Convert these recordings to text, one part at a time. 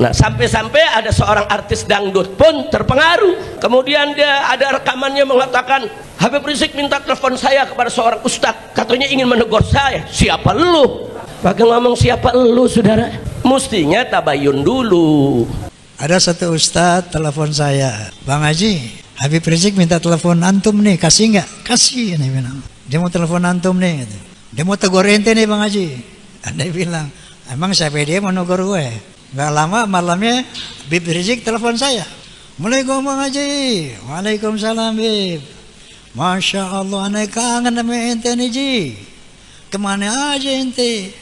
Nah, sampai-sampai ada seorang artis dangdut pun terpengaruh. Kemudian dia ada rekamannya mengatakan, Habib Rizik minta telepon saya kepada seorang ustadz, katanya ingin menegur saya. Siapa lu? Pakai ngomong siapa lu, saudara? Mestinya tabayun dulu. Ada satu ustadz telepon saya, Bang Haji, Habib Rizik minta telepon antum nih, kasih nggak? Kasih, dia bilang. Dia mau telepon antum nih, gitu. Dia mau tegur ente nih Bang Haji. Dia bilang, emang siapa dia mau negur gue? Gak lama malamnya Habib Rizik telepon saya. Assalamualaikum Bang Haji. Waalaikumsalam Bib. Masya Allah, anak kangen sama ente nih Ji. Kemana aja ente?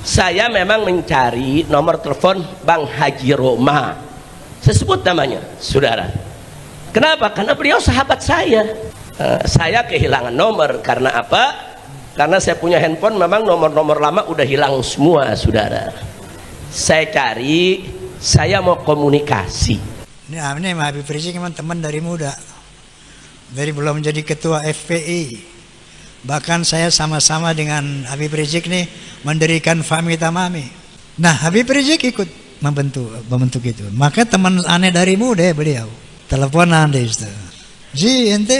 Saya memang mencari nomor telepon Bang Haji Roma. Saya sebut namanya, saudara. Kenapa? Karena beliau sahabat saya. Saya kehilangan nomor karena apa? Karena saya punya handphone, memang nomor-nomor lama udah hilang semua, saudara. Saya cari, saya mau komunikasi. Ini Habib Rizik memang teman dari muda, dari belum menjadi ketua FPI. Bahkan saya sama-sama dengan Habib Rizik nih mendirikan Fahmi Tamami. Nah, Habib Rizik ikut membentuk itu. Maka teman aneh dari muda beliau teleponan deh itu. Ji, ente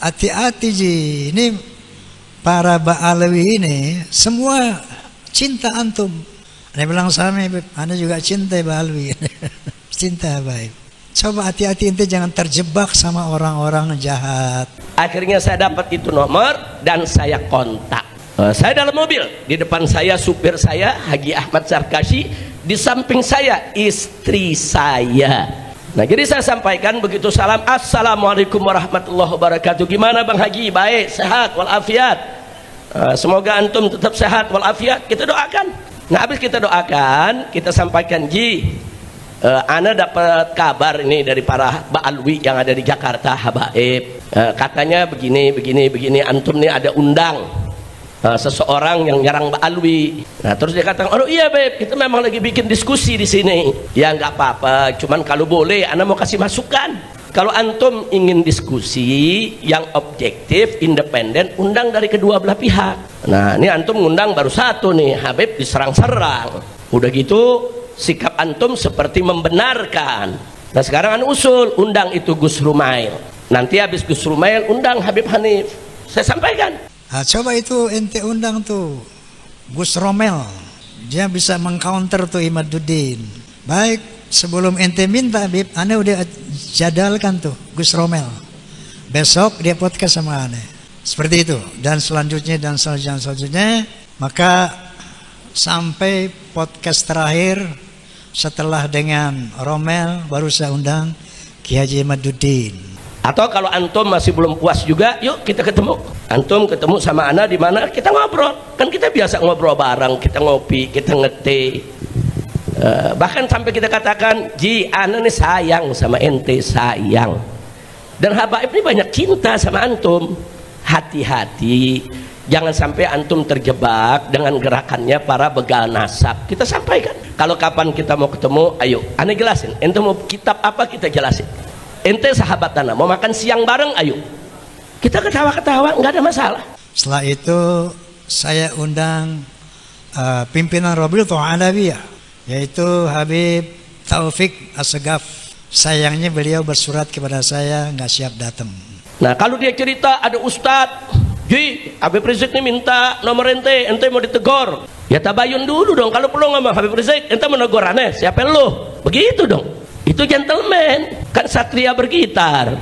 hati-hati Ji. Ini para Ba'alawi ini semua cinta antum. Dia bilang sama, Anda juga cinta Ba'alawi. Cinta baik. Coba hati-hati ente jangan terjebak sama orang-orang jahat. Akhirnya saya dapat itu nomor dan saya kontak. Saya dalam mobil, di depan saya supir saya Haji Ahmad Sarkashi, di samping saya istri saya. Nah, jadi saya sampaikan begitu salam, Assalamualaikum warahmatullahi wabarakatuh. Gimana Bang Haji? Baik, sehat walafiat. Semoga antum tetap sehat walafiat. Kita doakan. Nah, habis kita doakan, kita sampaikan, Ji, ana dapat kabar ini dari para Ba'alwi yang ada di Jakarta, habaib. Katanya begini, antum nih ada undang seseorang yang nyerang Ba'alwi. Nah, terus dia katakan, oh iya Beb, kita memang lagi bikin diskusi di sini. Ya nggak apa-apa, cuman kalau boleh, ana mau kasih masukan. Kalau antum ingin diskusi yang objektif, independen, undang dari kedua belah pihak. Nah, ini antum ngundang baru satu nih, Habib diserang-serang. Udah gitu, sikap antum seperti membenarkan. Nah, sekarang usul, undang itu Gus Rumail. Nanti habis Gus Rumail, undang Habib Hanif. Saya sampaikan. Nah, coba itu ente undang tuh Gus Romel. Dia bisa mengcounter tuh Imaduddin. Baik, sebelum ente minta Habib, ane udah jadalkan tuh Gus Romel. Besok dia podcast sama ane. Seperti itu. Dan selanjutnya maka sampai podcast terakhir setelah dengan Romel baru saya undang Ki Haji Imaduddin. Atau kalau antum masih belum puas juga, yuk kita ketemu. Antum ketemu sama ana di mana, kita ngobrol. Kan kita biasa ngobrol bareng, kita ngopi, kita ngeteh. Bahkan sampai kita katakan, Ji, ana nih sayang sama ente, sayang. Dan habaib ini banyak cinta sama antum. Hati-hati, jangan sampai antum terjebak dengan gerakannya para begal nasab. Kita sampaikan. Kalau kapan kita mau ketemu, ayo, ana jelasin. Ente mau kitab apa, kita jelasin. Ente sahabat ana, mau makan siang bareng, ayo. Kita ketawa-ketawa, nggak ada masalah. Setelah itu saya undang pimpinan Rabi'atul Alawiyah, yaitu Habib Taufik Assegaf. Sayangnya beliau bersurat kepada saya nggak siap datang. Nah, kalau dia cerita ada ustadz, Ji, Habib Rizik ini minta nomor ente mau ditegur. Ya tabayun dulu dong. Kalau perlu ngomong Habib Rizik, ente menegur aneh, siapa lu? Begitu dong. Itu gentleman, kan satria bergitar.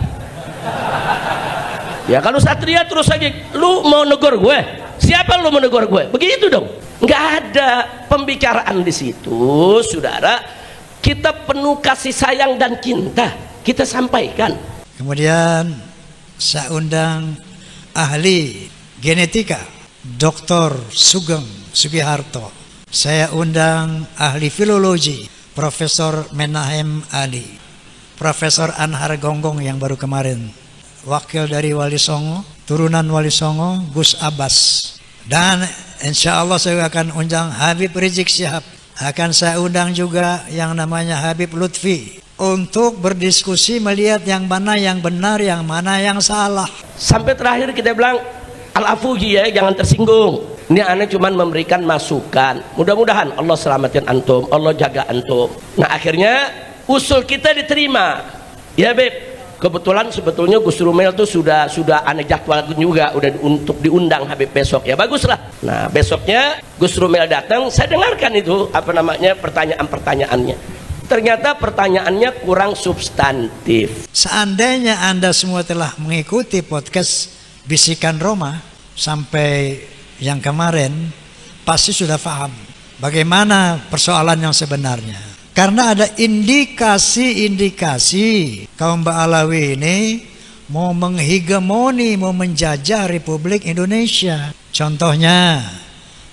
Ya kalau satria terus aja, lu mau negur gue? Siapa lu mau negur gue? Begitu dong. Nggak ada pembicaraan di situ, saudara. Kita penuh kasih sayang dan cinta, kita sampaikan. Kemudian saya undang ahli genetika, Dr. Sugeng Sugiharto. Saya undang ahli filologi, Profesor Menahem Ali, Profesor Anhar Gonggong yang baru kemarin, wakil dari Wali Songo, turunan Wali Songo, Gus Abbas. Dan insya Allah saya akan undang Habib Rizik Syihab. Akan saya undang juga yang namanya Habib Lutfi untuk berdiskusi melihat yang mana yang benar, yang mana yang salah. Sampai terakhir kita bilang, Al-afuji ya, jangan tersinggung. Ini aneh cuman memberikan masukan. Mudah-mudahan Allah selamatin antum, Allah jaga antum. Nah akhirnya usul kita diterima. Ya Beb, kebetulan sebetulnya Gus Rumel tuh sudah aneh jadwal juga udah untuk diundang Habib besok ya, baguslah. Nah besoknya Gus Rumel datang, saya dengarkan itu pertanyaan-pertanyaannya. Ternyata pertanyaannya kurang substantif. Seandainya Anda semua telah mengikuti podcast Bisikan Roma sampai yang kemarin, pasti sudah paham bagaimana persoalan yang sebenarnya. Karena ada indikasi-indikasi kaum Ba'alawi ini mau menghegemoni, mau menjajah Republik Indonesia. Contohnya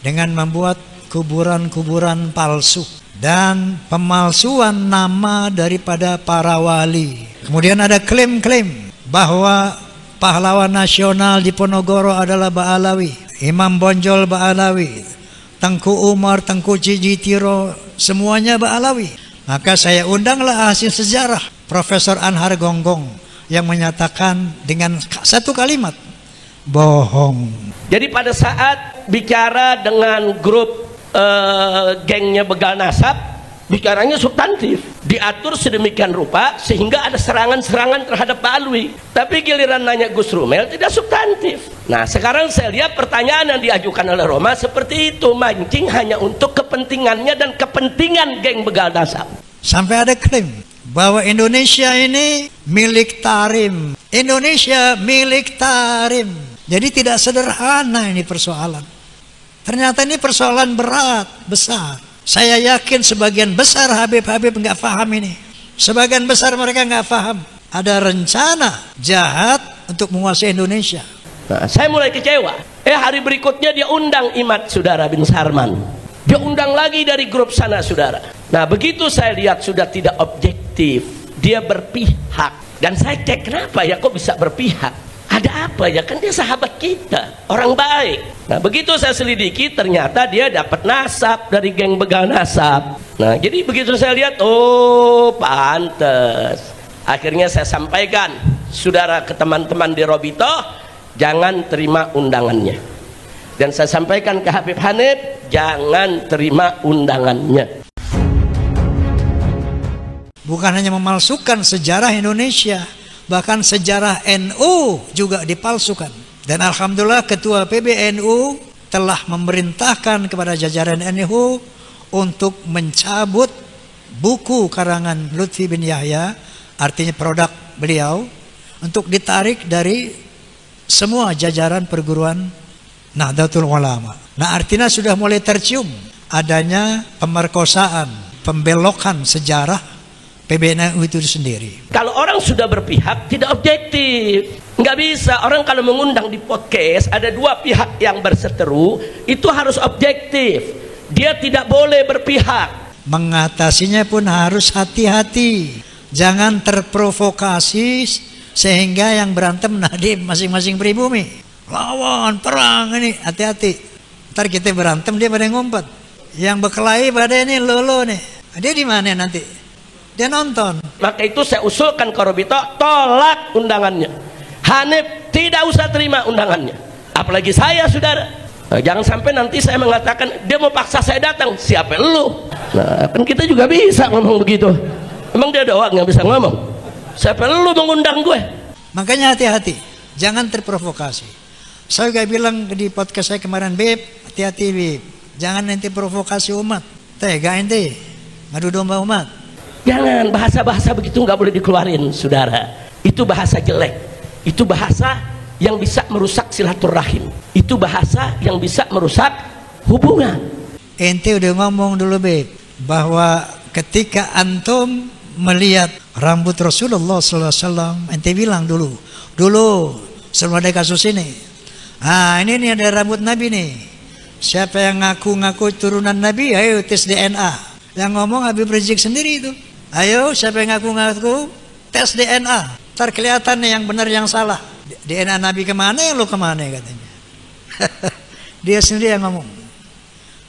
dengan membuat kuburan-kuburan palsu dan pemalsuan nama daripada para wali. Kemudian ada klaim-klaim bahwa pahlawan nasional di Ponorogo adalah Ba'alawi, Imam Bonjol Ba'alawi, Tengku Umar, Tengku Cijitiro, semuanya Ba'alawi. Maka saya undanglah hasil sejarah Profesor Anhar Gonggong yang menyatakan dengan satu kalimat, bohong. Jadi pada saat bicara dengan grup gengnya Begal Nasab, bicaranya substantif, diatur sedemikian rupa sehingga ada serangan-serangan terhadap Ba'alawi. Tapi giliran nanya Gus Rumel tidak substantif. Nah sekarang saya lihat pertanyaan yang diajukan oleh Roma seperti itu, mancing hanya untuk kepentingannya dan kepentingan geng Begal Nasab. Sampai ada klaim bahwa Indonesia ini milik Tarim, Indonesia milik Tarim. Jadi tidak sederhana ini persoalan. Ternyata ini persoalan berat, besar. Saya yakin sebagian besar Habib-Habib nggak paham ini. Sebagian besar mereka nggak paham. Ada rencana jahat untuk menguasai Indonesia. Nah, saya mulai kecewa. Hari berikutnya dia undang Imad Saudara bin Sarman. Dia undang lagi dari grup sana saudara. Nah begitu saya lihat sudah tidak objektif. Dia berpihak. Dan saya cek kenapa ya kok bisa berpihak. Ada apa ya, kan dia sahabat kita, orang baik. Nah begitu saya selidiki ternyata dia dapat nasab dari geng Begal Nasab. Nah jadi begitu saya lihat, oh pantes. Akhirnya saya sampaikan saudara ke teman-teman di Robito, jangan terima undangannya. Dan saya sampaikan ke Habib Hanif, jangan terima undangannya. Bukan hanya memalsukan sejarah Indonesia, bahkan sejarah NU juga dipalsukan. Dan alhamdulillah ketua PBNU telah memerintahkan kepada jajaran NU untuk mencabut buku karangan Lutfi bin Yahya, artinya produk beliau, untuk ditarik dari semua jajaran perguruan Nahdlatul Ulama. Nah artinya sudah mulai tercium adanya pemerkosaan, pembelokan sejarah PBNU itu sendiri. Kalau orang sudah berpihak tidak objektif, nggak bisa. Orang kalau mengundang di podcast ada dua pihak yang berseteru, itu harus objektif. Dia tidak boleh berpihak. Mengatasinya pun harus hati-hati, jangan terprovokasi sehingga yang berantem nadim masing-masing pribumi. Lawan perang ini, hati-hati. Ntar kita berantem dia pada ngumpet. Yang berkelahi pada ini lolo nih. Dia di mana nanti? Dia nonton. Maka itu saya usulkan ke Robito, tolak undangannya. Hanif tidak usah terima undangannya. Apalagi saya saudara. Nah, jangan sampai nanti saya mengatakan dia mau paksa saya datang. Siapa lu? Nah kan kita juga bisa ngomong begitu. Emang dia doang yang bisa ngomong? Siapa lu mengundang gue? Makanya hati-hati, jangan terprovokasi. Saya juga bilang di podcast saya kemarin, Beb, hati-hati Beb, jangan nanti provokasi umat. Tega ente ngadu domba umat. Jangan, bahasa-bahasa begitu nggak boleh dikeluarin saudara. Itu bahasa jelek. Itu bahasa yang bisa merusak silaturahim. Itu bahasa yang bisa merusak hubungan. Ente udah ngomong dulu Beb, bahwa ketika antum melihat rambut Rasulullah SAW, ente bilang dulu sebelum ada kasus ini, ini nih ada rambut Nabi nih. Siapa yang ngaku-ngaku turunan Nabi, ayo tes DNA. Yang ngomong Habib Rizik sendiri itu. Ayo siapa yang ngaku-ngaku tes DNA, ntar kelihatan nih yang benar yang salah. DNA Nabi kemana ya lu kemana katanya. Dia sendiri yang ngomong.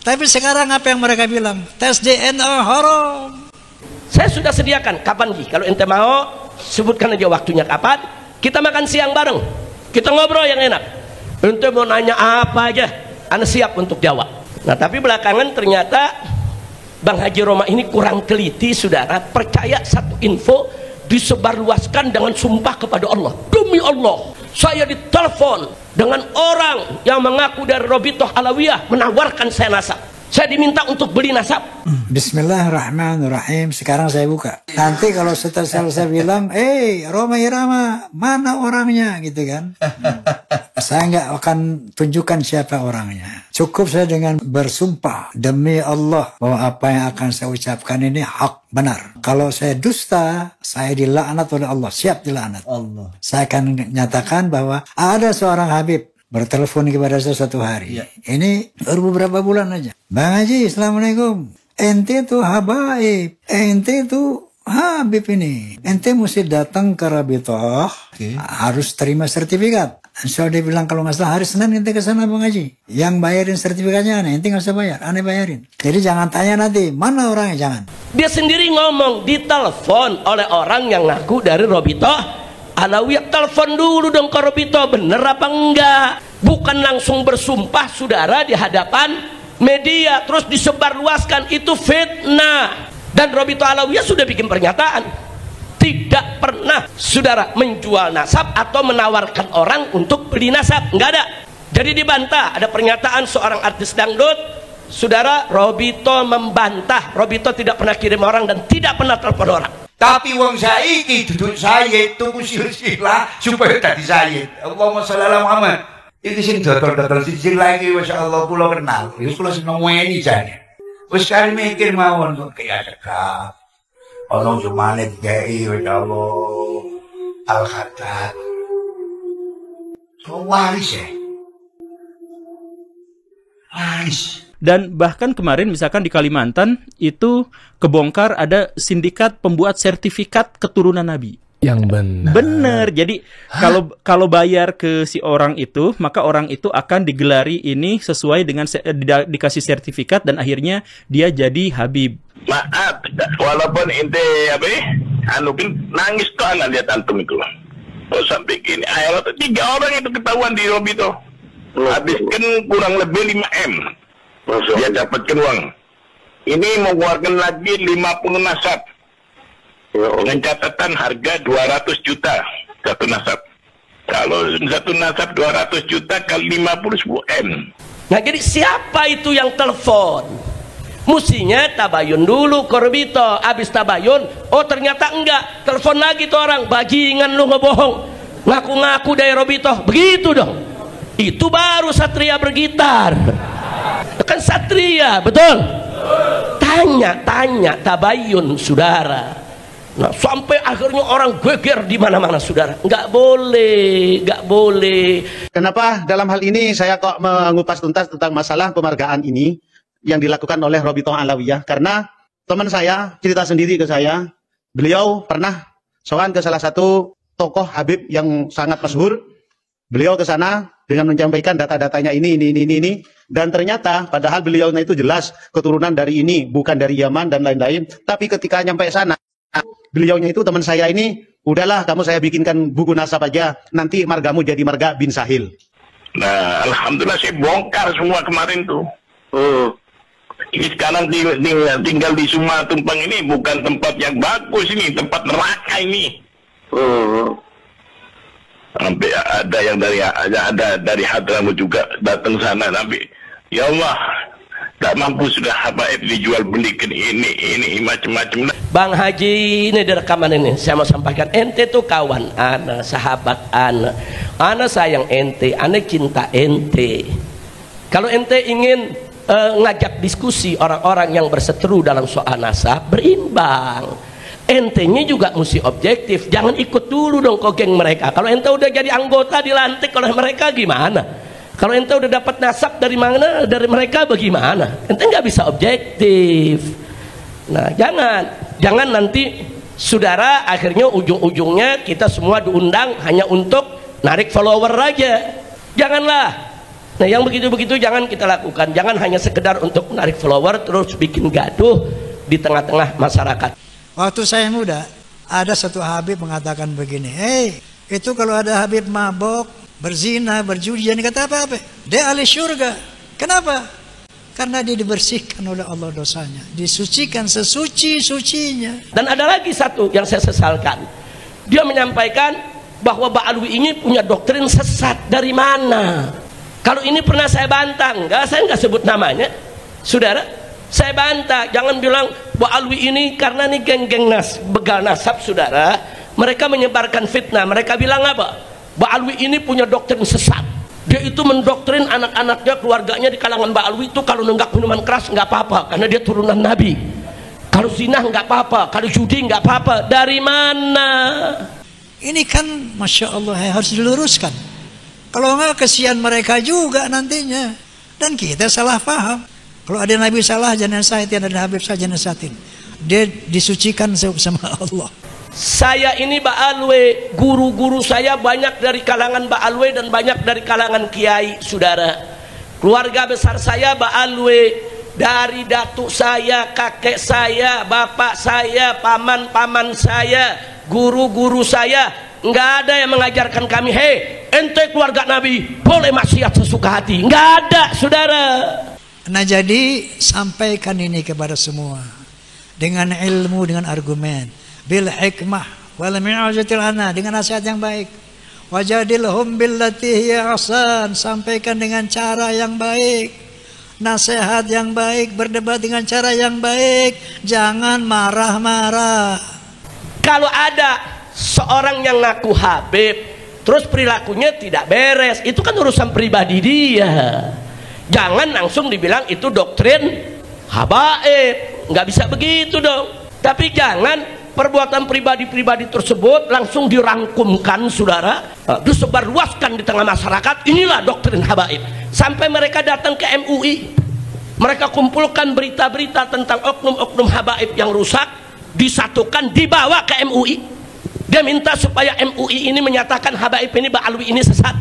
Tapi sekarang apa yang mereka bilang? Tes DNA haram. Saya sudah sediakan, kapan Ji? Kalau ente mau sebutkan aja waktunya kapan. Kita makan siang bareng, kita ngobrol yang enak. Ente mau nanya apa aja, ana siap untuk jawab. Nah tapi belakangan ternyata Bang Haji Roma ini kurang teliti, saudara. Percaya satu info disebarluaskan dengan sumpah kepada Allah. Demi Allah, saya ditelepon dengan orang yang mengaku dari Robitoh Alawiyah menawarkan saya nasab. Saya diminta untuk beli nasab. Bismillahirrahmanirrahim. Sekarang saya buka. Nanti kalau setelah saya bilang, Roma Irama, mana orangnya, gitu kan? Saya nggak akan tunjukkan siapa orangnya. Cukup saya dengan bersumpah demi Allah bahwa apa yang akan saya ucapkan ini hak, benar. Kalau saya dusta, saya dilaknat oleh Allah. Siap dilaknat. Allah. Saya akan nyatakan bahwa ada seorang Habib bertelepon kepada saya satu hari. Ya. Ini baru beberapa bulan aja. Bang Haji, Assalamualaikum. Ente tuh habaib. Ente tuh Habib ini. Ente mesti datang ke Rabitoh. Harus terima sertifikat. So dia bilang kalau nggak salah hari Senin ente ke sana Bang Haji. Yang bayarin sertifikatnya aneh. Ente nggak usah bayar. Aneh bayarin. Jadi jangan tanya nanti mana orangnya, jangan. Dia sendiri ngomong ditelepon oleh orang yang ngaku dari Robitoh Alawiyah. Telepon dulu dong ke Robitoh, bener apa enggak? Bukan langsung bersumpah, saudara, di hadapan media terus disebarluaskan. Itu fitnah. Dan Robitoh Alawiyah sudah bikin pernyataan tidak pernah, saudara, menjual nasab atau menawarkan orang untuk beli nasab, enggak ada. Jadi dibantah. Ada pernyataan seorang artis dangdut, saudara, Robitoh membantah. Robitoh tidak pernah kirim orang dan tidak pernah telepon orang. Tapi wong saiki duduk sayyid tuku silsilah supaya dadi sayyid. Allahumma sholli ala Muhammad. Iki sing dodol-dodol silsilah iki masyaallah kula kenal. Wis kula seneng weni jane. Wis kali mikir mawon kok kaya cekak. Ono jumane dikai masyaallah. Al-Khaddad. Waris ya. Waris. Dan bahkan kemarin misalkan di Kalimantan itu kebongkar ada sindikat pembuat sertifikat keturunan Nabi. Yang benar. Benar. Jadi kalau bayar ke si orang itu, maka orang itu akan digelari ini sesuai dengan dikasih sertifikat dan akhirnya dia jadi Habib. Maaf, walaupun ente nangis tuh anak lihat antum itu. Oh, sampai gini, akhirnya 3 orang itu ketahuan di Robitoh. Habiskan kurang lebih 5 M. Dia dapatkan uang. Ini mengeluarkan lagi 50 nasab. Dengan catatan harga 200 juta satu nasab. Kalau satu nasab 200 juta kali 50 M. Nah jadi siapa itu yang telepon? Mestinya tabayun dulu ke Robitoh. Habis tabayun, oh ternyata enggak. Telepon lagi tuh orang, bajingan lu ngebohong. Ngaku-ngaku dari Robitoh. Begitu dong. Itu baru satria bergitar. Kan satria, betul? Tanya tabayun, saudara. Nah, sampai akhirnya orang geger di mana-mana, saudara. Nggak boleh. Kenapa dalam hal ini saya kok mengupas tuntas tentang masalah pemargaan ini yang dilakukan oleh Robitoh Alawiyah? Karena teman saya cerita sendiri ke saya, beliau pernah sowan ke salah satu tokoh Habib yang sangat masyhur. Beliau ke sana dengan menyampaikan data-datanya ini, dan ternyata padahal beliaunya itu jelas keturunan dari ini, bukan dari Yaman dan lain-lain. Tapi ketika nyampe sana, beliaunya itu teman saya ini, udahlah kamu saya bikinkan buku nasab aja, nanti margamu jadi marga bin Sahil. Nah, alhamdulillah saya bongkar semua kemarin tuh. Ini sekarang tinggal di Sumatumpang ini bukan tempat yang bagus ini, tempat neraka ini. Sampai ada yang dari Hadramaut juga datang sana, tapi ya Allah tak mampu sudah habaib dijual belikan ini macam-macam. Bang Haji, ini di rekaman ini saya mau sampaikan, ente tuh kawan ana, sahabat ana sayang ente, ana cinta ente. Kalau ente ingin ngajak diskusi orang-orang yang berseteru dalam soal nasab, berimbang. Entenya juga mesti objektif, jangan ikut dulu dong ke geng mereka. Kalau ente udah jadi anggota dilantik oleh mereka gimana? Kalau ente udah dapat nasab dari mana, dari mereka bagaimana? Ente nggak bisa objektif. Nah jangan nanti saudara akhirnya ujung-ujungnya kita semua diundang hanya untuk narik follower aja. Janganlah. Nah yang begitu-begitu jangan kita lakukan. Jangan hanya sekedar untuk menarik follower terus bikin gaduh di tengah-tengah masyarakat. Waktu saya muda, ada satu Habib mengatakan begini, itu kalau ada Habib mabok, berzina, berjudi, jangan kata apa-apa. Dia ahli syurga. Kenapa? Karena dia dibersihkan oleh Allah dosanya, disucikan sesuci-sucinya. Dan ada lagi satu yang saya sesalkan. Dia menyampaikan bahwa Ba'alwi ini punya doktrin sesat. Dari mana? Kalau ini pernah saya bantah, saya nggak sebut namanya, saudara. Saya bantah, jangan bilang Ba'alwi ini karena nih geng-geng begal nasab, saudara. Mereka menyebarkan fitnah. Mereka bilang apa? Ba'alwi ini punya doktrin sesat. Dia itu mendoktrin anak-anaknya, keluarganya di kalangan Ba'alwi itu kalau nenggak minuman keras nggak apa-apa karena dia turunan Nabi. Kalau zina nggak apa-apa, kalau judi nggak apa-apa. Dari mana? Ini kan Masya Allah harus diluruskan. Kalau nggak kesian mereka juga nantinya. Dan kita salah paham. Kalau ada Nabi salah jangan nasihatin, ada Habib saja nasihatin. Dia disucikan sama Allah. Saya ini Ba'alwi, guru-guru saya banyak dari kalangan Ba'alwi dan banyak dari kalangan kiai, saudara. Keluarga besar saya Ba'alwi, dari datuk saya, kakek saya, bapak saya, paman-paman saya, guru-guru saya. Nggak ada yang mengajarkan kami, hei, ente keluarga Nabi boleh maksiat sesuka hati. Nggak ada, saudara. Nah jadi sampaikan ini kepada semua dengan ilmu, dengan argumen. Bil hikmah wal mi'azatil ana, dengan nasihat yang baik. Wajadilhum billati hiya ahsan, sampaikan dengan cara yang baik, nasihat yang baik, berdebat dengan cara yang baik, jangan marah-marah. Kalau ada seorang yang ngaku Habib terus perilakunya tidak beres, itu kan urusan pribadi dia. Jangan langsung dibilang itu doktrin habaib, nggak bisa begitu dong. Tapi jangan perbuatan pribadi-pribadi tersebut langsung dirangkumkan, saudara, disebarluaskan di tengah masyarakat. Inilah doktrin habaib. Sampai mereka datang ke MUI, mereka kumpulkan berita-berita tentang oknum-oknum habaib yang rusak, disatukan, dibawa ke MUI. Dia minta supaya MUI ini menyatakan habaib ini, Ba'alwi ini sesat.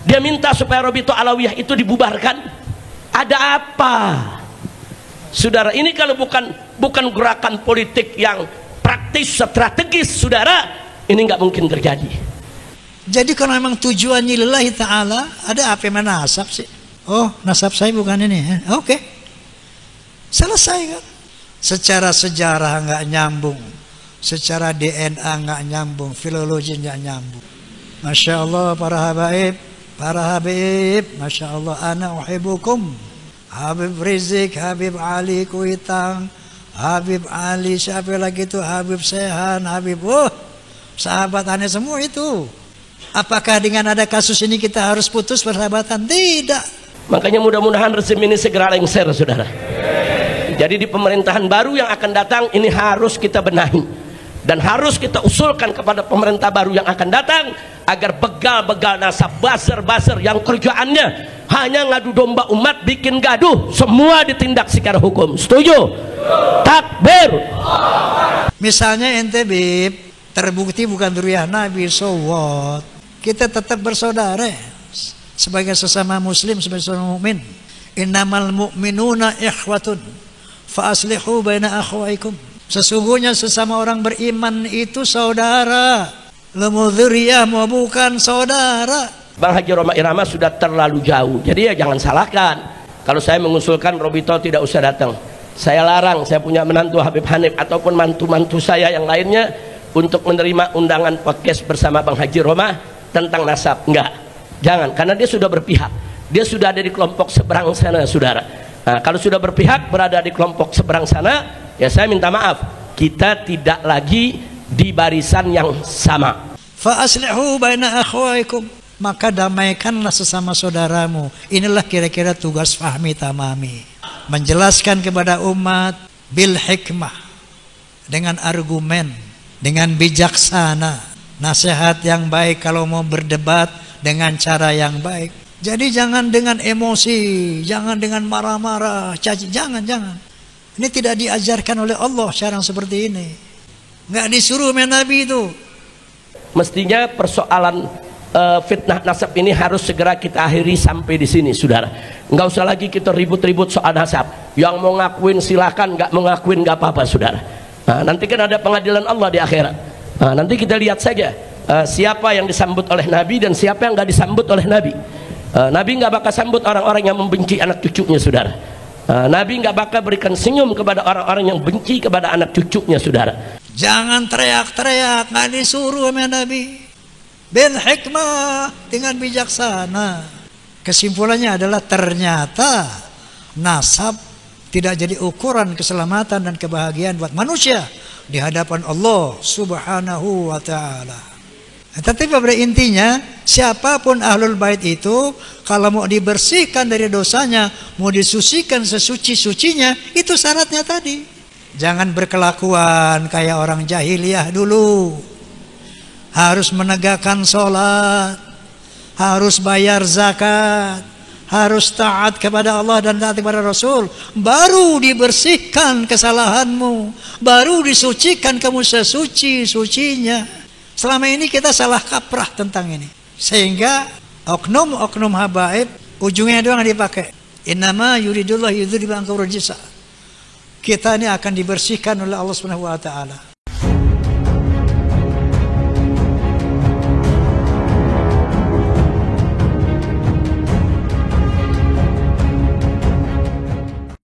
Dia minta supaya Robito Alawiyah itu dibubarkan. Ada apa, saudara? Ini kalau bukan gerakan politik yang praktis, strategis, saudara, ini nggak mungkin terjadi. Jadi kalau memang tujuannya lillahi ta'ala, ada apa yang nasab sih? Oh, nasab saya bukan ini. Oke. Selesai kan? Secara sejarah nggak nyambung, secara DNA nggak nyambung, filologi nggak nyambung. Masya Allah para habaib, Masya Allah, ana uhibukum. Habib Rizik, Habib Ali Kuitang, Habib Ali, siapa lagi itu, Habib Sehan, Habib, sahabat aneh semua itu. Apakah dengan ada kasus ini kita harus putus persahabatan? Tidak. Makanya mudah-mudahan rezim ini segera lengser, saudara. Jadi di pemerintahan baru yang akan datang ini harus kita benahi dan harus kita usulkan kepada pemerintah baru yang akan datang agar begal-begal nasab, buzzer-buzzer yang kerjaannya hanya ngadu domba umat, bikin gaduh, semua ditindak secara hukum. Setuju? Takbir. Misalnya ente Bib, terbukti bukan dzurriyyah Nabi, so what? Kita tetap bersaudara sebagai sesama muslim, sebagai sesama mukmin. Innamal mu'minuna ikhwatun fa aslihu baina akhwaikum. Sesungguhnya sesama orang beriman itu saudara. Lemu dzurriyyah mau bukan saudara. Bang Haji Roma Irama sudah terlalu jauh, jadi ya jangan salahkan kalau saya mengusulkan Robito tidak usah datang. Saya larang, saya punya menantu Habib Hanif ataupun mantu-mantu saya yang lainnya untuk menerima undangan podcast bersama Bang Haji Roma tentang nasab. Enggak, jangan, karena dia sudah berpihak, dia sudah ada di kelompok seberang sana, saudara. Nah, kalau sudah berpihak berada di kelompok seberang sana, ya saya minta maaf, kita tidak lagi di barisan yang sama. Fa aslihu baina akhwaikum, maka damaikanlah sesama saudaramu. Inilah kira-kira tugas Fahmi Tamami, menjelaskan kepada umat bil hikmah, dengan argumen, dengan bijaksana, nasihat yang baik kalau mau berdebat dengan cara yang baik. Jadi jangan dengan emosi, jangan dengan marah-marah, caci, jangan. Ini tidak diajarkan oleh Allah cara seperti ini. Nggak disuruh Nabi itu. Mestinya persoalan fitnah nasab ini harus segera kita akhiri sampai di sini, saudara. Nggak usah lagi kita ribut-ribut soal nasab. Yang mau ngakuin silakan, nggak mau ngakuin nggak apa-apa, saudara. Nah, nanti kan ada pengadilan Allah di akhirat. Nah, nanti kita lihat saja siapa yang disambut oleh Nabi dan siapa yang nggak disambut oleh Nabi. Nabi nggak bakal sambut orang-orang yang membenci anak cucunya, saudara. Nabi nggak bakal berikan senyum kepada orang-orang yang benci kepada anak cucunya, saudara. Jangan teriak-teriak, nggak disuruh sama Nabi. Bil hikmah, dengan bijaksana. Kesimpulannya adalah ternyata nasab tidak jadi ukuran keselamatan dan kebahagiaan buat manusia di hadapan Allah Subhanahu wa ta'ala. Tapi pada intinya, siapapun ahlul bait itu, kalau mau dibersihkan dari dosanya, mau disucikan sesuci-sucinya, itu syaratnya tadi. Jangan berkelakuan kayak orang jahiliyah dulu. Harus menegakkan sholat, harus bayar zakat, harus taat kepada Allah dan taat kepada Rasul, baru dibersihkan kesalahanmu, baru disucikan kamu sesuci-sucinya. Selama ini kita salah kaprah tentang ini, sehingga oknum-oknum habaib ujungnya doang dipakai. Innama yuridullah yudhhiba ankum rijsa. Kita ini akan dibersihkan oleh Allah Subhanahu wa taala.